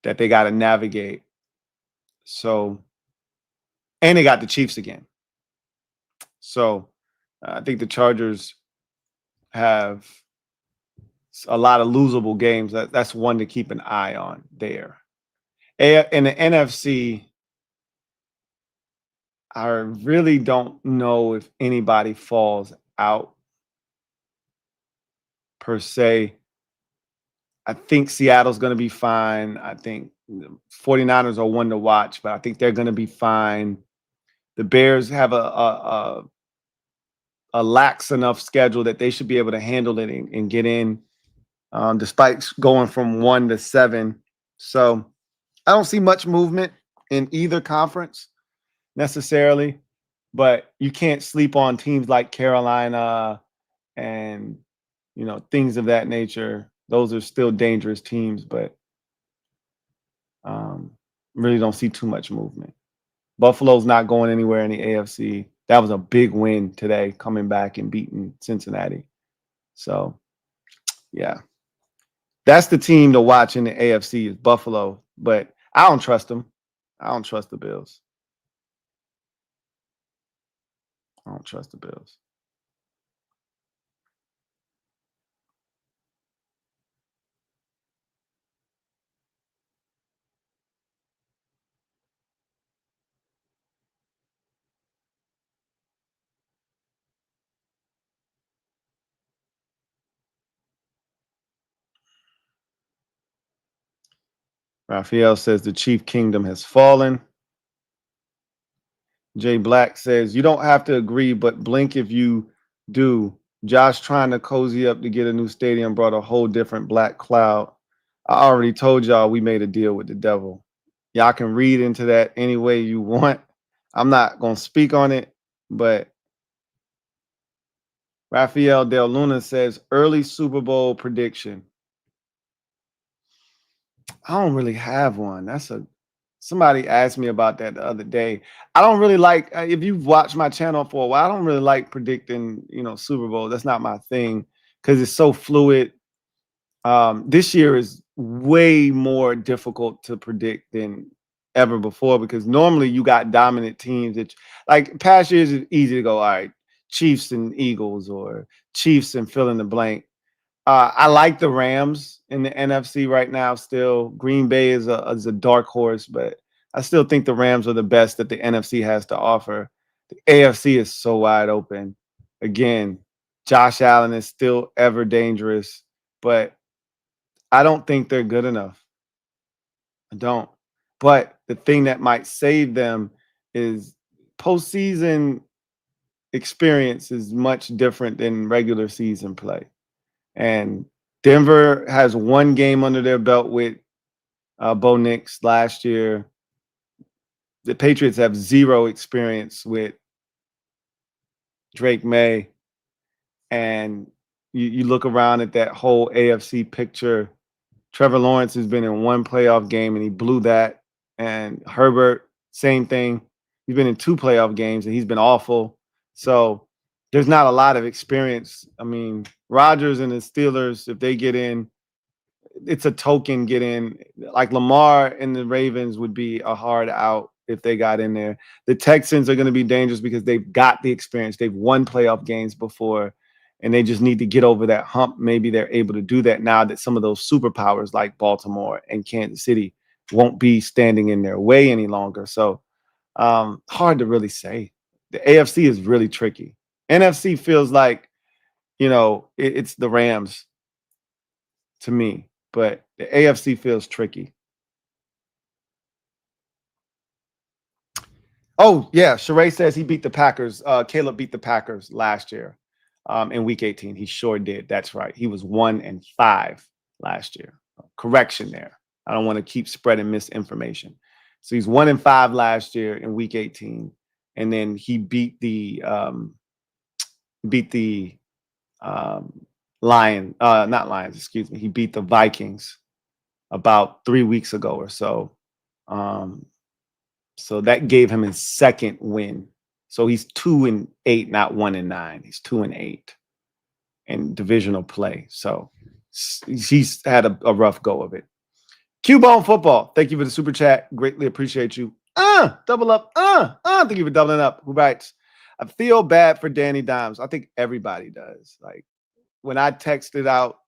that they got to navigate. So, and they got the Chiefs again. So I think the Chargers have a lot of losable games. That's one to keep an eye on there. In the NFC, I really don't know if anybody falls out per se. I think Seattle's going to be fine. I think the 49ers are one to watch, but I think they're going to be fine. The Bears have a lax enough schedule that they should be able to handle it and get in, despite going from 1 to 7. So I don't see much movement in either conference necessarily, but you can't sleep on teams like Carolina and, things of that nature. Those are still dangerous teams, but really don't see too much movement. Buffalo's not going anywhere in the AFC. That was a big win today, coming back and beating Cincinnati. So, yeah. That's the team to watch in the AFC is Buffalo, but I don't trust them. I don't trust the Bills. I don't trust the Bills. Raphael says the Chief Kingdom has fallen. Jay Black says, you don't have to agree, but blink if you do. Josh trying to cozy up to get a new stadium brought a whole different black cloud. I already told y'all we made a deal with the devil. Y'all can read into that any way you want. I'm not going to speak on it, but Rafael Del Luna says early Super Bowl prediction. I don't really have one. Somebody asked me about that the other day. I don't really like, if you've watched my channel for a while, I don't really like predicting, Super Bowl. That's not my thing because it's so fluid. This year is way more difficult to predict than ever before because normally you got dominant teams that, like past years, it's easy to go, all right, Chiefs and Eagles or Chiefs and fill in the blank. I like the Rams in the NFC right now still. Green Bay is a dark horse, but I still think the Rams are the best that the NFC has to offer. The AFC is so wide open. Again, Josh Allen is still ever dangerous, but I don't think they're good enough. I don't. But the thing that might save them is postseason experience is much different than regular season play. And Denver has one game under their belt with Bo Nix last year. The Patriots have zero experience with Drake May. And you look around at that whole AFC picture. Trevor Lawrence has been in one playoff game and he blew that. And Herbert, same thing. He's been in 2 playoff games and he's been awful. So there's not a lot of experience. I mean, Rodgers and the Steelers, if they get in, it's a token get in. Like Lamar and the Ravens would be a hard out if they got in there. The Texans are going to be dangerous because they've got the experience. They've won playoff games before, and they just need to get over that hump. Maybe they're able to do that now that some of those superpowers like Baltimore and Kansas City won't be standing in their way any longer. So hard to really say. The AFC is really tricky. NFC feels like, it's the Rams to me, but the AFC feels tricky. Oh, yeah. Sheree says he beat the Packers. Caleb beat the Packers last year in week 18. He sure did. That's right. He was 1-5 last year. Correction there. I don't want to keep spreading misinformation. So he's 1-5 last year in week 18. And then he beat the not Lions, excuse me. He beat the Vikings about 3 weeks ago or so. So that gave him his second win. So he's 2-8, not 1-9. He's 2-8 in divisional play. So he's had a rough go of it. Q-Bone Football, thank you for the super chat. Greatly appreciate you. Double up. Thank you for doubling up. Who writes? I feel bad for Danny Dimes. I think everybody does. Like when I texted out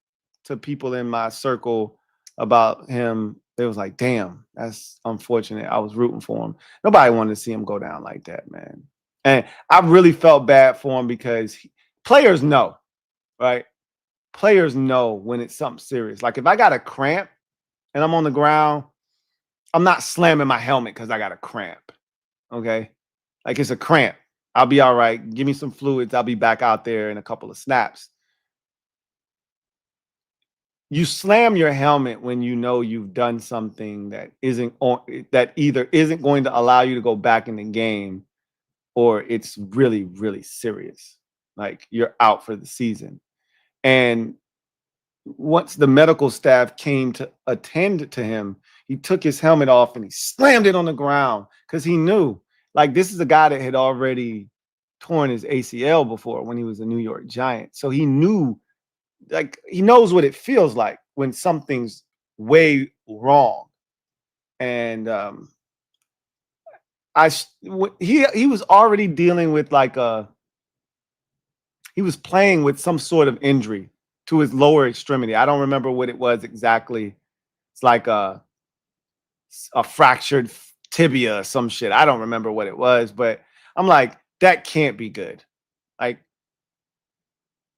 to people in my circle about him, it was like, damn, that's unfortunate. I was rooting for him. Nobody wanted to see him go down like that, man. And I really felt bad for him because players know, right? Players know when it's something serious. Like if I got a cramp and I'm on the ground, I'm not slamming my helmet because I got a cramp, okay? Like it's a cramp. I'll be all right. Give me some fluids. I'll be back out there in a couple of snaps. You slam your helmet when you know you've done something that either isn't going to allow you to go back in the game or it's really, really serious. Like you're out for the season. And once the medical staff came to attend to him, he took his helmet off and he slammed it on the ground because he knew, like, this is a guy that had already torn his ACL before when he was a New York Giant. So he knew, like, he knows what it feels like when something's way wrong. And he was already dealing with he was playing with some sort of injury to his lower extremity. I don't remember what it was exactly. It's like a fractured tibia or some shit. I don't remember what it was, but I'm like, that can't be good. Like,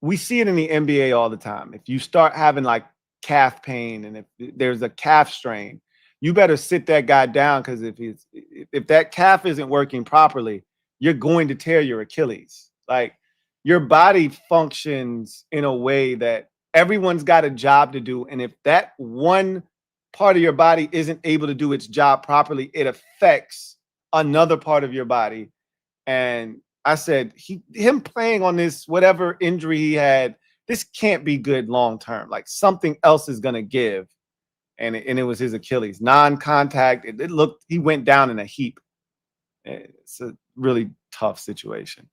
we see it in the NBA all the time. If you start having like calf pain and if there's a calf strain, you better sit that guy down because if that calf isn't working properly, you're going to tear your Achilles. Like, your body functions in a way that everyone's got a job to do. And if that one part of your body isn't able to do its job properly, it affects another part of your body. And I said, him playing on this, whatever injury he had, this can't be good long-term. Like something else is going to give. And it was his Achilles. Non-contact. It looked, he went down in a heap. It's a really tough situation.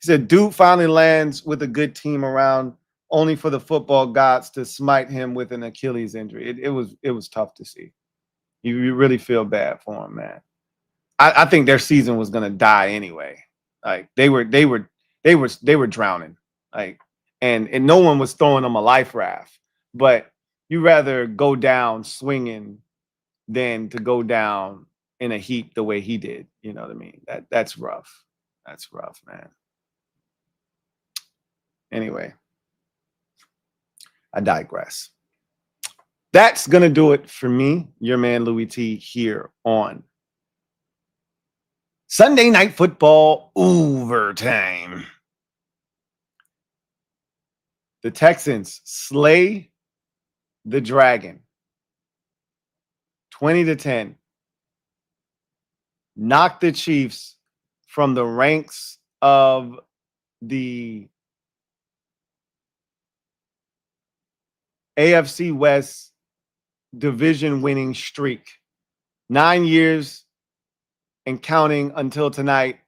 He said, dude finally lands with a good team around, only for the football gods to smite him with an Achilles injury. It was tough to see. You really feel bad for him, man. I think their season was gonna die anyway. Like they were drowning. Like and no one was throwing them a life raft. But you rather go down swinging than to go down in a heap the way he did. You know what I mean? That's rough. That's rough, man. Anyway, I digress. That's going to do it for me, your man Louie T, here on Sunday Night Football Overtime. The Texans slay the Dragon 20-10. Knock the Chiefs from the ranks of the AFC West division winning streak. 9 years and counting until tonight.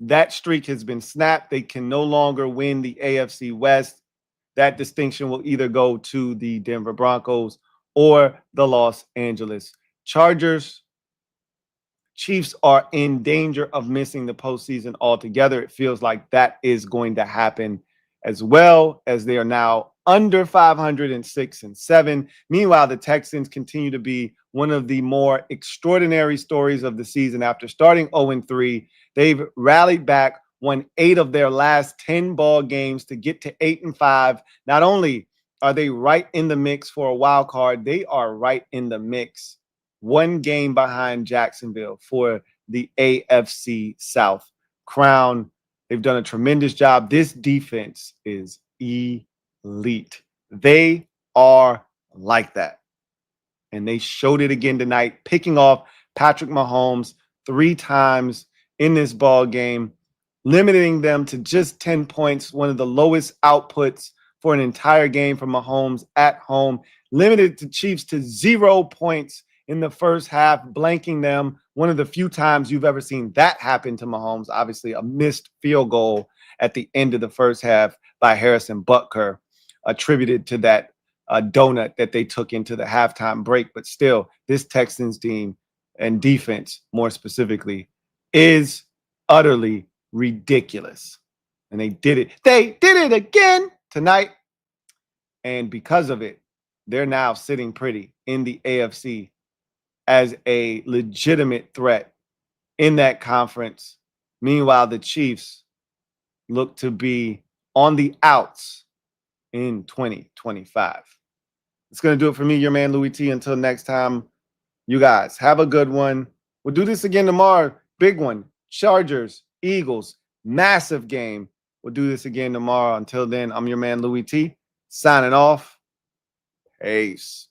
That streak has been snapped. They can no longer win the AFC West. That distinction will either go to the Denver Broncos or the Los Angeles Chargers. Chiefs are in danger of missing the postseason altogether. It feels like that is going to happen as well, as they are now under 506-7. Meanwhile, the Texans continue to be one of the more extraordinary stories of the season. After starting 0-3, they've rallied back, won 8 of their last 10 ball games to get to 8-5. Not only are they right in the mix for a wild card, they are right in the mix, one game behind Jacksonville for the AFC South crown. They've done a tremendous job. This defense is elite. They are like that. And they showed it again tonight, picking off Patrick Mahomes 3 times in this ball game, limiting them to just 10 points, one of the lowest outputs for an entire game for Mahomes at home, limited the Chiefs to 0 points in the first half, blanking them. One of the few times you've ever seen that happen to Mahomes. Obviously, a missed field goal at the end of the first half by Harrison Butker, attributed to that donut that they took into the halftime break. But still, this Texans team and defense, more specifically, is utterly ridiculous. And they did it. They did it again tonight. And because of it, they're now sitting pretty in the AFC as a legitimate threat in that conference. Meanwhile, the Chiefs look to be on the outs in 2025. It's going to do it for me, your man Louie T. Until next time, you guys have a good one. We'll do this again tomorrow. Big one. Chargers, Eagles, massive game. We'll do this again tomorrow. Until then, I'm your man Louie T. Signing off. Peace.